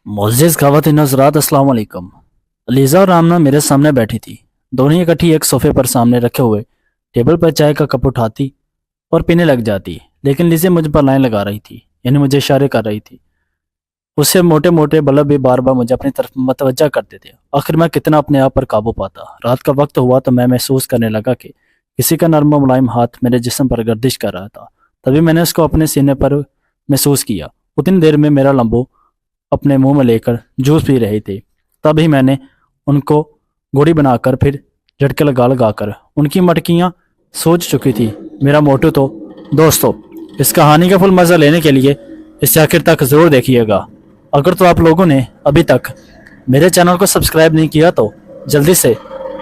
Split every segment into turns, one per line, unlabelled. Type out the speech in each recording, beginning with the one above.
मुअज़्ज़िज़ ख़वातीन हज़रात, अस्सलाम वालेकुम। अलीज़ा और आमना मेरे सामने बैठी थी। दोनों इकट्ठी एक सोफ़े पर सामने रखे हुए टेबल पर चाय का कप उठाती और पीने लग जाती, लेकिन लीज़ा मुझ पर लाइन लगा रही थी, यानी मुझे इशारे कर रही थी। उससे मोटे मोटे बल्ब भी बार बार मुझे अपनी तरफ मतवज्जा करते थे। आखिर मैं कितना अपने आप पर काबू पाता। रात का वक्त हुआ तो मैं महसूस करने लगा कि किसी का नरम मुलायम हाथ मेरे जिस्म पर गर्दिश कर रहा था। तभी मैंने उसको अपने सीने पर महसूस किया। उतनी देर में मेरा लंबू अपने मुंह में लेकर जूस पी रहे थे। तभी मैंने उनको गोली बनाकर फिर झटके लगा लगा कर उनकी मटकियां सोच चुकी थी। मेरा मोटो तो दोस्तों, इस कहानी का फुल मज़ा लेने के लिए इसे आखिर तक ज़रूर देखिएगा। अगर तो आप लोगों ने अभी तक मेरे चैनल को सब्सक्राइब नहीं किया तो जल्दी से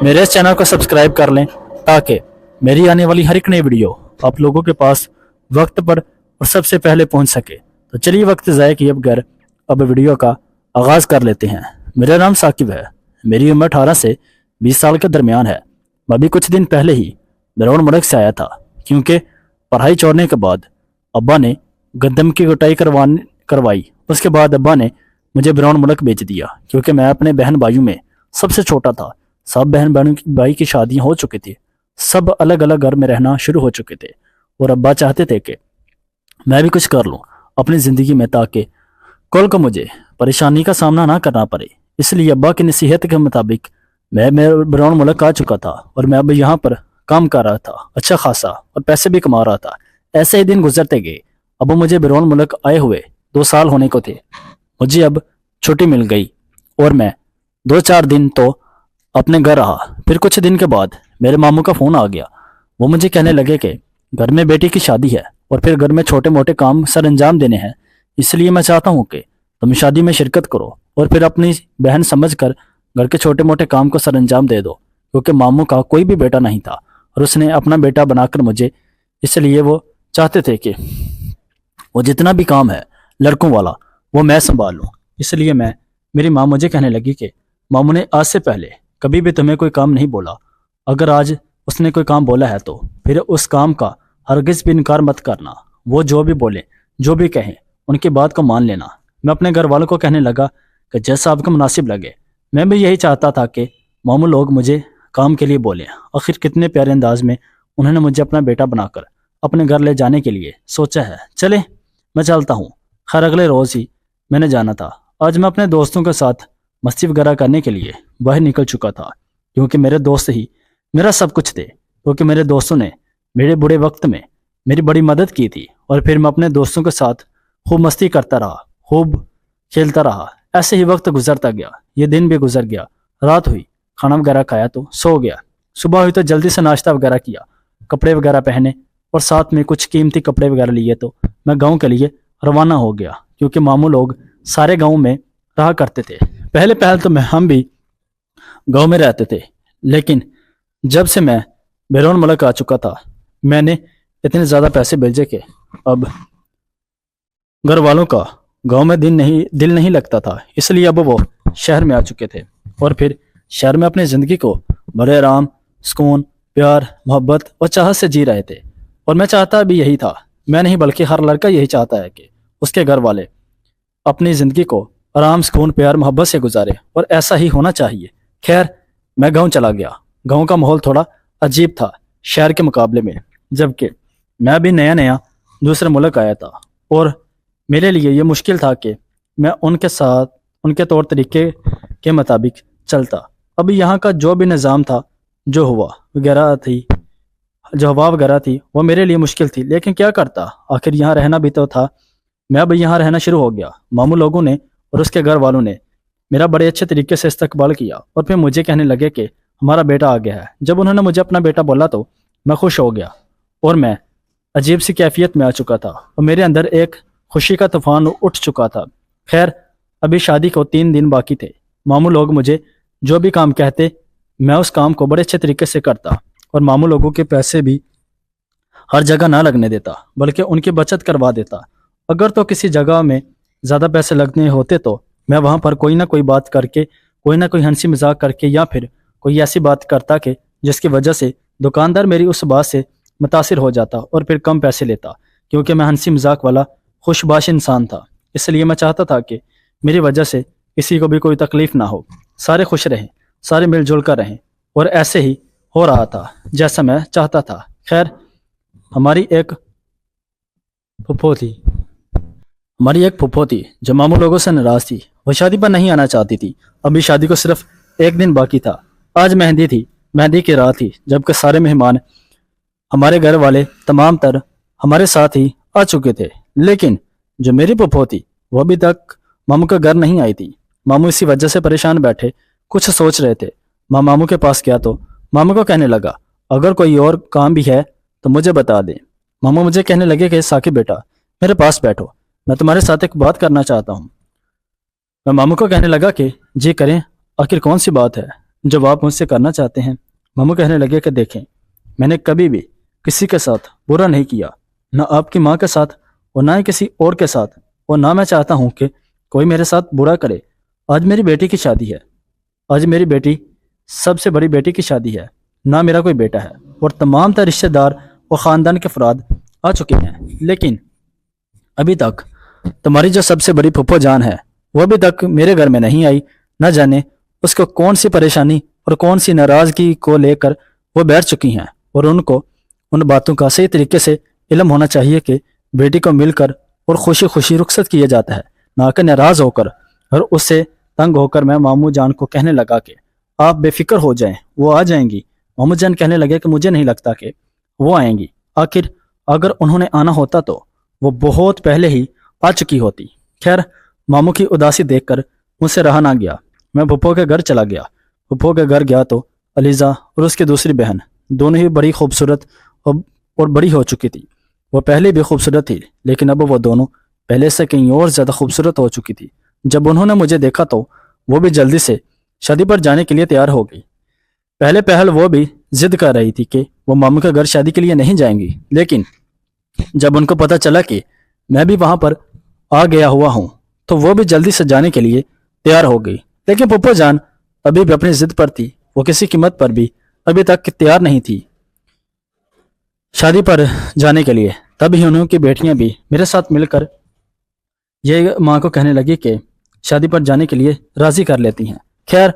मेरे इस चैनल को सब्सक्राइब कर लें, ताकि मेरी आने वाली हर एक नई वीडियो आप लोगों के पास वक्त पर और सबसे पहले पहुंच सके। तो चलिए वक्त ज़ाया किए बगैर अब वीडियो का आगाज़ कर लेते हैं। मेरा नाम साकिब है। मेरी उम्र 18 से 20 साल के दरमियान है। मैं अभी कुछ दिन पहले ही बिरौन मुल्क से आया था, क्योंकि पढ़ाई छोड़ने के बाद अब्बा ने गंदम की कटाई करवाई। उसके बाद अब्बा ने मुझे बिरौन मुल्क भेज दिया, क्योंकि मैं अपने बहन भाइयों में सबसे छोटा था। सब बहन भाई की शादियाँ हो चुकी थी, सब अलग अलग घर में रहना शुरू हो चुके थे, और अब्बा चाहते थे कि मैं भी कुछ कर लूँ अपनी ज़िंदगी में, ताकि कल को मुझे परेशानी का सामना ना करना पड़े। इसलिए अब्बा की नसीहत के मुताबिक मैं बिरौन मुल्क आ चुका था, और मैं अब यहाँ पर काम कर रहा था, अच्छा खासा, और पैसे भी कमा रहा था। ऐसे ही दिन गुजरते गए। अब मुझे बिरौन मुल्क आए हुए 2 साल होने को थे। मुझे अब छुट्टी मिल गई और मैं 2-4 दिन तो अपने घर रहा। फिर कुछ दिन के बाद मेरे मामू का फ़ोन आ गया। वो मुझे कहने लगे कि घर में बेटी की शादी है और फिर घर में छोटे मोटे काम सर अंजाम देने हैं, इसलिए मैं चाहता हूँ कि तुम शादी में शिरकत करो और फिर अपनी बहन समझकर घर के छोटे मोटे काम को सर अंजाम दे दो। क्योंकि मामू का कोई भी बेटा नहीं था और उसने अपना बेटा बनाकर मुझे, इसलिए वो चाहते थे कि वो जितना भी काम है लड़कों वाला वो मैं संभाल लूँ। इसलिए मेरी माँ मुझे कहने लगी कि मामू ने आज से पहले कभी भी तुम्हें कोई काम नहीं बोला। अगर आज उसने कोई काम बोला है तो फिर उस काम का हरगिज़ भी इनकार मत करना। वो जो भी बोले, जो भी कहें, उनकी बात को मान लेना। मैं अपने घर वालों को कहने लगा कि जैसा आपको मुनासिब लगे। मैं भी यही चाहता था कि मामू लोग मुझे काम के लिए बोलें। आखिर कितने प्यारे अंदाज में उन्होंने मुझे अपना बेटा बनाकर अपने घर ले जाने के लिए सोचा है। चले मैं चलता हूँ। खैर अगले रोज़ ही मैंने जाना था। आज मैं अपने दोस्तों के साथ मस्ती वगैरह करने के लिए बाहर निकल चुका था, क्योंकि मेरे दोस्त ही मेरा सब कुछ थे। क्योंकि मेरे दोस्तों ने मेरे बुरे वक्त में मेरी बड़ी मदद की थी, और फिर मैं अपने दोस्तों के साथ खूब मस्ती करता रहा, खूब खेलता रहा। ऐसे ही वक्त गुजरता गया। ये दिन भी गुजर गया। रात हुई, खाना वगैरह खाया तो सो गया। सुबह हुई तो जल्दी से नाश्ता वगैरह किया, कपड़े वगैरह पहने और साथ में कुछ कीमती कपड़े वगैरह लिए तो मैं गांव के लिए रवाना हो गया, क्योंकि मामू लोग सारे गांव में रहा करते थे। पहले तो हम भी गांव में रहते थे, लेकिन जब से मैं बिरौन मुल्क आ चुका था, मैंने इतने ज़्यादा पैसे भेजे कि अब घर वालों का गांव में दिल नहीं लगता था। इसलिए अब वो शहर में आ चुके थे, और फिर शहर में अपनी ज़िंदगी को बड़े आराम, सुकून, प्यार, मोहब्बत और चाहत से जी रहे थे। और मैं चाहता भी यही था। मैं नहीं बल्कि हर लड़का यही चाहता है कि उसके घर वाले अपनी ज़िंदगी को आराम, सुकून, प्यार, मोहब्बत से गुजारे, और ऐसा ही होना चाहिए। खैर मैं गाँव चला गया। गाँव का माहौल थोड़ा अजीब था शहर के मुकाबले में, जबकि मैं भी नया नया दूसरे मुल्क आया था, और मेरे लिए ये मुश्किल था कि मैं उनके साथ उनके तौर तरीके के मुताबिक चलता। अब यहाँ का जो भी निज़ाम था, जो हवा वगैरह थी, वो मेरे लिए मुश्किल थी, लेकिन क्या करता, आखिर यहाँ रहना भी तो था। मैं अब यहाँ रहना शुरू हो गया। मामू लोगों ने और उसके घर वालों ने मेरा बड़े अच्छे तरीके से इस्तकबाल किया, और फिर मुझे कहने लगे कि हमारा बेटा आ गया है। जब उन्होंने मुझे अपना बेटा बोला तो मैं खुश हो गया, और मैं अजीब सी कैफियत में आ चुका था, और मेरे अंदर एक खुशी का तूफान उठ चुका था। खैर अभी शादी को 3 दिन बाकी थे। मामू लोग मुझे जो भी काम कहते, मैं उस काम को बड़े अच्छे तरीके से करता, और मामू लोगों के पैसे भी हर जगह ना लगने देता, बल्कि उनकी बचत करवा देता। अगर तो किसी जगह में ज़्यादा पैसे लगने होते तो मैं वहाँ पर कोई ना कोई बात करके, कोई ना कोई हंसी मजाक करके, या फिर कोई ऐसी बात करता कि जिसकी वजह से दुकानदार मेरी उस बात से मुतासिर हो जाता और फिर कम पैसे लेता, क्योंकि मैं हंसी मजाक वाला खुशबाश इंसान था। इसलिए मैं चाहता था कि मेरी वजह से किसी को भी कोई तकलीफ ना हो, सारे खुश रहें, सारे मिलजुल कर रहें। और ऐसे ही हो रहा था जैसा मैं चाहता था। खैर, हमारी एक फुप्पो थी हमारी एक फुप्पो थी जो मामू लोगों से नाराज थी। वो शादी पर नहीं आना चाहती थी। अभी शादी को सिर्फ एक दिन बाकी था। आज मेहंदी थी, मेहंदी की रात थी, जबकि सारे मेहमान, हमारे घर वाले तमाम तर हमारे साथ ही आ चुके थे। लेकिन जो मेरी फुप्पो थी वो अभी तक मामू के घर नहीं आई थी। मामू इसी वजह से परेशान बैठे कुछ सोच रहे थे। मैं मामू के पास गया तो मामू को कहने लगा, अगर कोई और काम भी है तो मुझे बता दे। मामू मुझे कहने लगे कि साकिब बेटा, मेरे पास बैठो, मैं तुम्हारे साथ एक बात करना चाहता हूँ। मैं मामू को कहने लगा कि जी करें, आखिर कौन सी बात है जो आप मुझसे करना चाहते हैं। मामू कहने लगे कि देखें, मैंने कभी भी किसी के साथ बुरा नहीं किया, ना आपकी माँ के साथ और ना ही किसी और के साथ, और ना मैं चाहता हूँ कि कोई मेरे साथ बुरा करे। आज मेरी बेटी की शादी है, आज मेरी बेटी सबसे बड़ी बेटी की शादी है, ना मेरा कोई बेटा है, और तमाम तर रिश्तेदार और ख़ानदान के अफराद आ चुके हैं। लेकिन अभी तक तुम्हारी जो सबसे बड़ी फुप्पो जान है वो अभी तक मेरे घर में नहीं आई। न जाने उसको कौन सी परेशानी और कौन सी नाराज़गी को लेकर वो बैठ चुकी हैं, और उनको उन बातों का सही तरीके से इल्म होना चाहिए कि बेटी को मिलकर और खुशी खुशी रुखसत किया जाता है, ना कि नाराज़ होकर। और उससे तंग होकर मैं मामू जान को कहने लगा कि आप बेफिक्र हो जाएं, वो आ जाएंगी। मामू जान कहने लगे कि मुझे नहीं लगता कि वो आएंगी, आखिर अगर उन्होंने आना होता तो वो बहुत पहले ही आ चुकी होती। खैर, मामू की उदासी देखकर मुझसे रहा ना गया। मैं फुप्पो के घर चला गया। फुप्पो के घर गया तो अलीज़ा और उसकी दूसरी बहन दोनों ही बड़ी खूबसूरत और बड़ी हो चुकी थी। वो पहले भी खूबसूरत थी, लेकिन अब वो दोनों पहले से कहीं और ज़्यादा खूबसूरत हो चुकी थी। जब उन्होंने मुझे देखा तो वो भी जल्दी से शादी पर जाने के लिए तैयार हो गई। पहले पहल वो भी जिद कर रही थी कि वो मामू के घर शादी के लिए नहीं जाएंगी, लेकिन जब उनको पता चला कि मैं भी वहां पर आ गया हुआ हूं तो वो भी जल्दी से जाने के लिए तैयार हो गई। लेकिन फुप्पो जान अभी भी अपनी जिद पर थी। वो किसी कीमत पर भी अभी तक तैयार नहीं थी शादी पर जाने के लिए। तभी उनकी बेटियां भी मेरे साथ मिलकर ये माँ को कहने लगी कि शादी पर जाने के लिए राजी कर लेती हैं। खैर,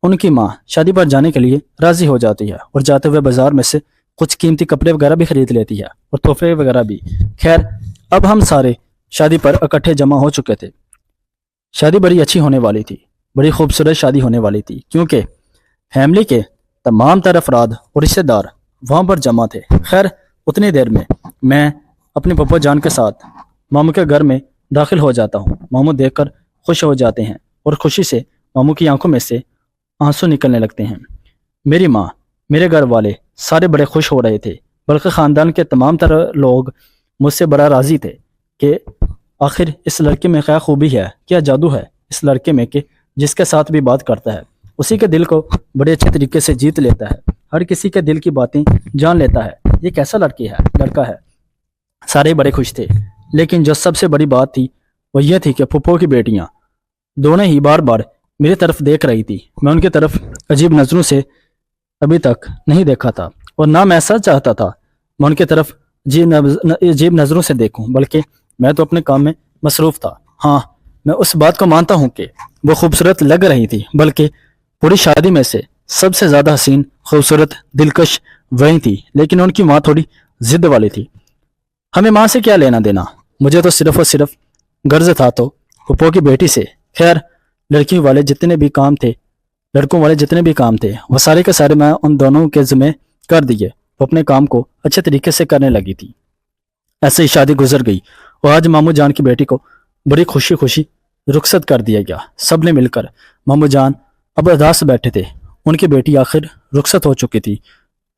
उनकी माँ शादी पर जाने के लिए राजी हो जाती है और जाते हुए बाजार में से कुछ कीमती कपड़े वगैरह भी खरीद लेती है और तोहफे वगैरह भी। खैर, अब हम सारे शादी पर इकट्ठे जमा हो चुके थे। शादी बड़ी अच्छी होने वाली थी, बड़ी खूबसूरत शादी होने वाली थी, क्योंकि फैमिली के तमाम तर अफराद और रिश्तेदार वहाँ पर जमा थे। खैर, उतनी देर में मैं अपनी पप्पो जान के साथ मामू के घर में दाखिल हो जाता हूँ। मामू देखकर खुश हो जाते हैं और खुशी से मामू की आंखों में से आंसू निकलने लगते हैं। मेरी माँ, मेरे घर वाले सारे बड़े खुश हो रहे थे, बल्कि ख़ानदान के तमाम तरह लोग मुझसे बड़ा राज़ी थे कि आखिर इस लड़के में क्या खूबी है, क्या जादू है इस लड़के में कि जिसके साथ भी बात करता है उसी के दिल को बड़े अच्छे तरीके से जीत लेता है, हर किसी के दिल की बातें जान लेता है। ये कैसा लड़का है। सारे बड़े खुश थे, लेकिन जो सबसे बड़ी बात थी वो ये थी कि फुप्पो की बेटियां दोनों ही बार बार मेरी तरफ देख रही थी। मैं उनकी तरफ अजीब नज़रों से अभी तक नहीं देखा था, और ना मैं ऐसा चाहता था मैं उनकी तरफ अजीब नज़रों से देखूं, बल्कि मैं तो अपने काम में मसरूफ़ था। हाँ, मैं उस बात को मानता हूँ कि वो खूबसूरत लग रही थी, बल्कि पूरी शादी में से सबसे ज़्यादा हसीन, खूबसूरत, दिलकश वही थी। लेकिन उनकी माँ थोड़ी जिद वाली थी। हमें माँ से क्या लेना देना, मुझे तो सिर्फ और सिर्फ गर्ज था तो फुप्पो की बेटी से। खैर, लड़कियों वाले जितने भी काम थे, लड़कों वाले जितने भी काम थे, वो सारे के सारे मैं उन दोनों के ज़िम्मे कर दिए। वो अपने काम को अच्छे तरीके से करने लगी थी। ऐसे ही शादी गुजर गई और आज मामू जान की बेटी को बड़ी खुशी खुशी रुखसत कर दिया गया। सब ने मिलकर। मामू जान अब उदास बैठे थे। उनकी बेटी आखिर रुखसत हो चुकी थी,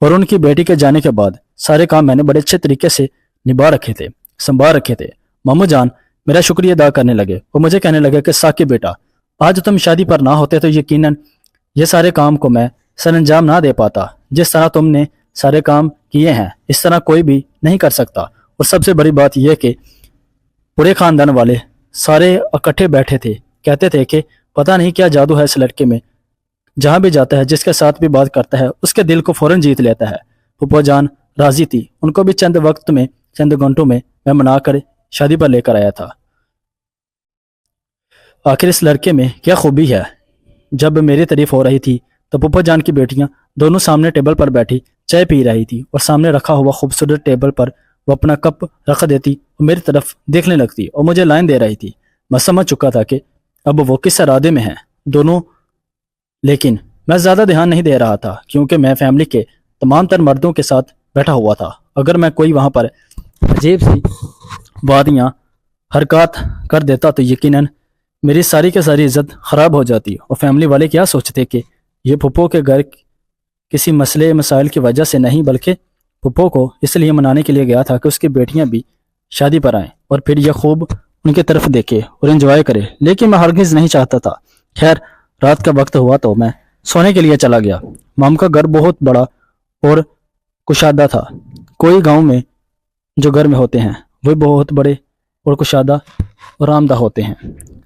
और उनकी बेटी के जाने के बाद सारे काम मैंने बड़े अच्छे तरीके से निभा रखे थे, संभाल रखे थे। मामू जान मेरा शुक्रिया अदा करने लगे और मुझे कहने लगे कि साकिब बेटा, आज तुम शादी पर ना होते तो यकीनन ये सारे काम को मैं सर अंजाम ना दे पाता। जिस तरह तुमने सारे काम किए हैं इस तरह कोई भी नहीं कर सकता। और सबसे बड़ी बात यह कि पूरे खानदान वाले सारे इकट्ठे बैठे थे, कहते थे कि पता नहीं क्या जादू है इस लड़के में, जहां भी जाता है जिसके साथ भी बात करता है उसके दिल को फौरन जीत लेता है। फुप्पो जान राजी थी, उनको भी चंद वक्त में, चंद घंटों में मैं मनाकर शादी पर लेकर आया था। आखिर इस लड़के में क्या खूबी है। जब मेरी तारीफ हो रही थी तो फूफा जान की बेटियां दोनों सामने टेबल पर बैठी चाय पी रही थी और सामने रखा हुआ खूबसूरत टेबल पर वो अपना कप रख देती और मेरी तरफ देखने लगती और मुझे लाइन दे रही थी। मैं समझ चुका था कि अब वो किस इरादे में हैं दोनों, लेकिन मैं ज़्यादा ध्यान नहीं दे रहा था क्योंकि मैं फैमिली के तमाम तर मर्दों के साथ बैठा हुआ था। अगर मैं कोई वहाँ पर अजीब सी बातियाँ हरकत कर देता तो यकीनन मेरी सारी की सारी इज्जत ख़राब हो जाती और फैमिली वाले क्या सोचते कि ये फूफो के घर किसी मसले मसाइल की वजह से नहीं बल्कि फूफो को इसलिए मनाने के लिए गया था कि उसकी बेटियां भी शादी पर आएं और फिर यह खूब उनकी तरफ देखे और एंजॉय करे। लेकिन मैं हरगिज़ नहीं चाहता था। खैर, रात का वक्त हुआ तो मैं सोने के लिए चला गया। माम का घर बहुत बड़ा और कुशादा था। कोई गांव में जो घर में होते हैं वो बहुत बड़े और कुशादा और आरामदा होते हैं।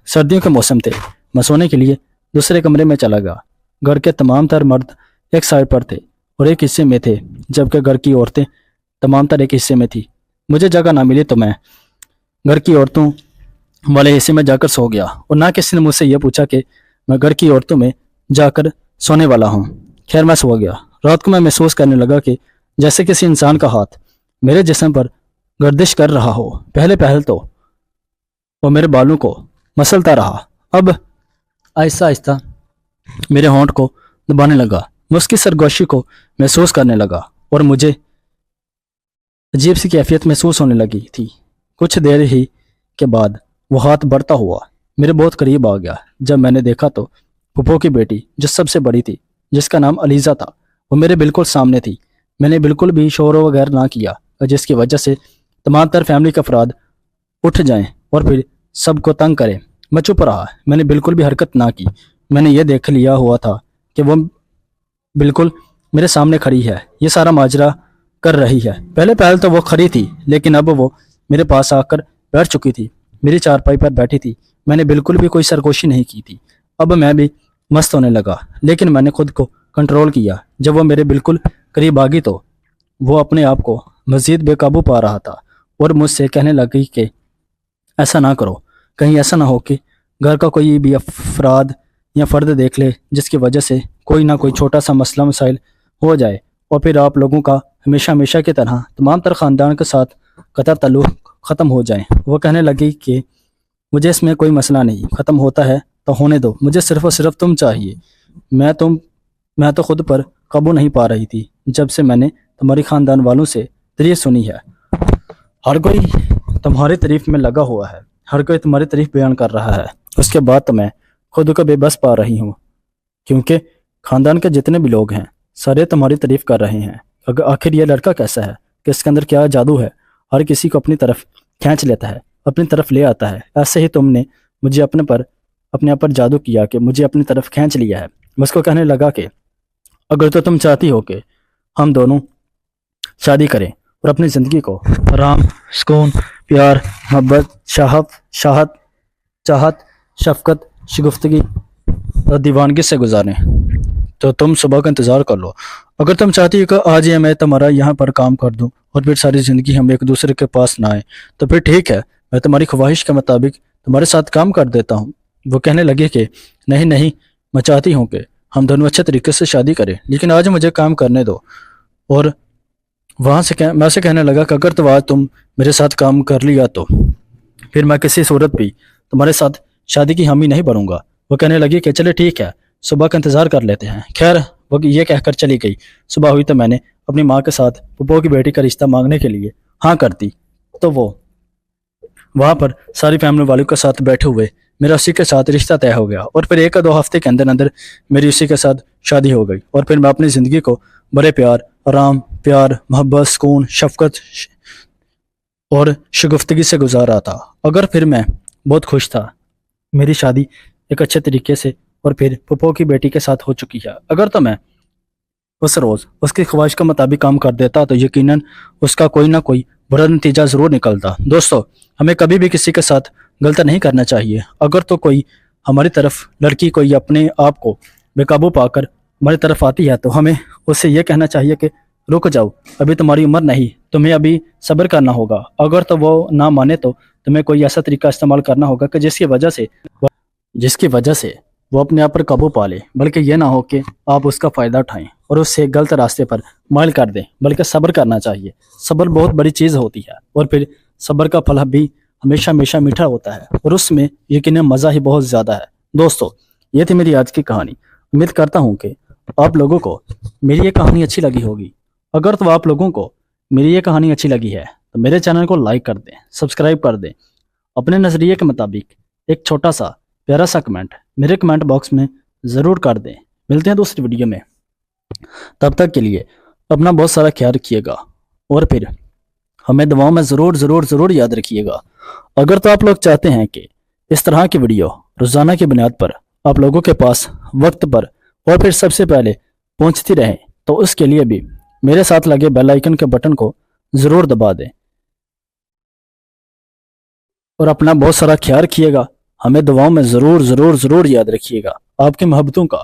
सर्दियों के मौसम थे। मैं सोने के लिए दूसरे कमरे में चला गया। घर के तमाम तर मर्द एक साइड पर थे और एक हिस्से में थे, जबकि घर की औरतें तमाम तर एक हिस्से में थी। मुझे जगह ना मिली तो मैं घर की औरतों वाले हिस्से में जाकर सो गया और ना किसी ने मुझसे यह पूछा कि मैं घर की औरतों में जाकर सोने वाला हूँ। खैर, मैं सो गया। रात को मैं महसूस करने लगा कि जैसे किसी इंसान का हाथ मेरे जिस्म पर गर्दिश कर रहा हो। पहले पहल तो वो मेरे बालों को मसलता रहा, अब आहिस्ता आहिस्ता मेरे होंठ को दबाने लगा। मैं उसकी सरगोशी को महसूस करने लगा और मुझे अजीब सी कैफियत महसूस होने लगी थी। कुछ देर ही के बाद वो हाथ बढ़ता हुआ मेरे बहुत करीब आ गया। जब मैंने देखा तो फूफो की बेटी जो सबसे बड़ी थी, जिसका नाम अलीज़ा था, वो मेरे बिल्कुल सामने थी। मैंने बिल्कुल भी शोर वगैरह ना किया जिसकी वजह से तमाम तर फैमिली के अफराद उठ जाएं और फिर सबको तंग करें। मैं चुप रहा। मैंने बिल्कुल भी हरकत ना की। मैंने ये देख लिया हुआ था कि वो बिल्कुल मेरे सामने खड़ी है, ये सारा माजरा कर रही है। पहले पहल तो वो खड़ी थी, लेकिन अब वो मेरे पास आकर बैठ चुकी थी, मेरी चारपाई पर बैठी थी। मैंने बिल्कुल भी कोई सरगोशी नहीं की थी। अब मैं भी मस्त होने लगा, लेकिन मैंने खुद को कंट्रोल किया। जब वो मेरे बिल्कुल करीब आ गई तो वो अपने आप को मज़ीद बेकाबू पा रहा था और मुझसे कहने लगी कि ऐसा ना करो, कहीं ऐसा ना हो कि घर का कोई भी अफराद या फ़र्द देख ले जिसकी वजह से कोई ना कोई छोटा सा मसला मसाइल हो जाए और फिर आप लोगों का हमेशा हमेशा की तरह तमाम तर ख़ानदान के साथ कतर ताल्लुक़ ख़त्म हो जाए। वो कहने लगी कि मुझे इसमें कोई मसला नहीं, ख़त्म होता है तो होने दो, मुझे सिर्फ़ और सिर्फ तुम चाहिए। मैं तो खुद पर काबू नहीं पा रही थी जब से मैंने तुम्हारी ख़ानदान वालों से तारीफ़ सुनी है। हर कोई तुम्हारी तारीफ़ में लगा हुआ है, हर कोई तुम्हारी तारीफ़ बयान कर रहा है। उसके बाद तो मैं खुद को बेबस पा रही हूँ क्योंकि ख़ानदान के जितने भी लोग हैं सारे तुम्हारी तारीफ़ कर रहे हैं। अगर आखिर ये लड़का कैसा है कि इसके अंदर क्या जादू है, हर किसी को अपनी तरफ खींच लेता है, अपनी तरफ ले आता है। ऐसे ही तुमने मुझे अपने आप पर जादू किया कि मुझे अपनी तरफ खींच लिया है। मैं उसको कहने लगा कि अगर तो तुम चाहती हो कि हम दोनों शादी करें और अपनी ज़िंदगी को आराम, सुकून, प्यार, मोहब्बत, चाहत, शफकत, शगुफ्तगी और दीवानगी से गुजारें तो तुम सुबह का इंतज़ार कर लो। अगर तुम चाहती हो कि आज ही मैं तुम्हारा यहाँ पर काम कर दूँ और फिर सारी ज़िंदगी हम एक दूसरे के पास ना आए तो फिर ठीक है, मैं तुम्हारी ख्वाहिश के मुताबिक तुम्हारे साथ काम कर देता हूँ। वो कहने लगे कि नहीं नहीं, मैं चाहती हूँ कि हम दोनों अच्छे तरीके से शादी करें, लेकिन आज मुझे काम करने दो। और मैं उसे कहने लगा कि अगर तो आज तुम मेरे साथ काम कर लिया तो फिर मैं किसी सूरत भी तुम्हारे साथ शादी की हामी नहीं भरूंगा। वो कहने लगी कि चले ठीक है, सुबह का इंतज़ार कर लेते हैं। खैर, वो ये कहकर चली गई। सुबह हुई तो मैंने अपनी माँ के साथ फूफो की बेटी का रिश्ता मांगने के लिए हाँ कर दी। तो वो वहाँ पर सारी फैमिली वालों के साथ बैठे हुए मेरा उसी के साथ रिश्ता तय हो गया और फिर 1 या 2 हफ्ते के अंदर अंदर मेरी उसी के साथ शादी हो गई और फिर मैं अपनी ज़िंदगी को बड़े आराम, प्यार, मोहब्बत, सुकून, शफकत और शगुफ्तगी से गुजार रहा था। अगर फिर मैं बहुत खुश था। मेरी शादी एक अच्छे तरीके से और फिर फूफो की बेटी के साथ हो चुकी है। अगर तो मैं उस रोज़ उसकी ख्वाहिश के मुताबिक काम कर देता तो यकीनन उसका कोई ना कोई बुरा नतीजा ज़रूर निकलता। दोस्तों, हमें कभी भी किसी के साथ गलत नहीं करना चाहिए। अगर तो कोई हमारी तरफ लड़की कोई अपने आप को बेकाबू पाकर हमारी तरफ आती है तो हमें उससे ये कहना चाहिए कि रुक जाओ, अभी तुम्हारी उम्र नहीं, तुम्हें अभी सब्र करना होगा। अगर तो वो ना माने तो तुम्हें कोई ऐसा तरीका इस्तेमाल करना होगा कि जिसकी वजह से جس کی وجہ سے وہ اپنے آپ پر قابو پا لے، بلکہ یہ نہ ہو کہ آپ اس کا فائدہ اٹھائیں اور اس سے غلط راستے پر مائل کر دیں، بلکہ صبر کرنا چاہیے۔ صبر بہت بڑی چیز ہوتی ہے، اور پھر صبر کا پھل بھی ہمیشہ ہمیشہ میٹھا ہوتا ہے، اور اس میں یقیناً مزہ ہی بہت زیادہ ہے۔ دوستو، یہ تھی میری آج کی کہانی۔ امید کرتا ہوں کہ آپ لوگوں کو میری یہ کہانی اچھی لگی ہوگی۔ اگر تو آپ لوگوں کو میری یہ کہانی اچھی لگی ہے تو میرے چینل کو لائک کر دیں، سبسکرائب کر دیں، اپنے نظریے کے مطابق ایک چھوٹا سا پیارا سا کمنٹ میرے کمنٹ باکس میں ضرور کر دیں۔ ملتے ہیں دوسری ویڈیو میں، تب تک کے لیے اپنا بہت سارا خیال رکھیے گا، اور پھر ہمیں دعاؤں میں ضرور ضرور ضرور یاد رکھیے گا۔ اگر تو آپ لوگ چاہتے ہیں کہ اس طرح کی ویڈیو روزانہ کی بنیاد پر آپ لوگوں کے پاس وقت پر اور پھر سب سے پہلے پہنچتی رہیں، تو اس کے لیے بھی میرے ساتھ لگے بیل آئیکن کے بٹن کو ضرور دبا دیں، اور اپنا بہت سارا خیال رکھیے گا۔ ہمیں دعاؤں میں ضرور ضرور ضرور یاد رکھیے گا۔ آپ کی محبتوں کا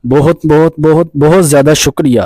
بہت بہت بہت بہت زیادہ شکریہ۔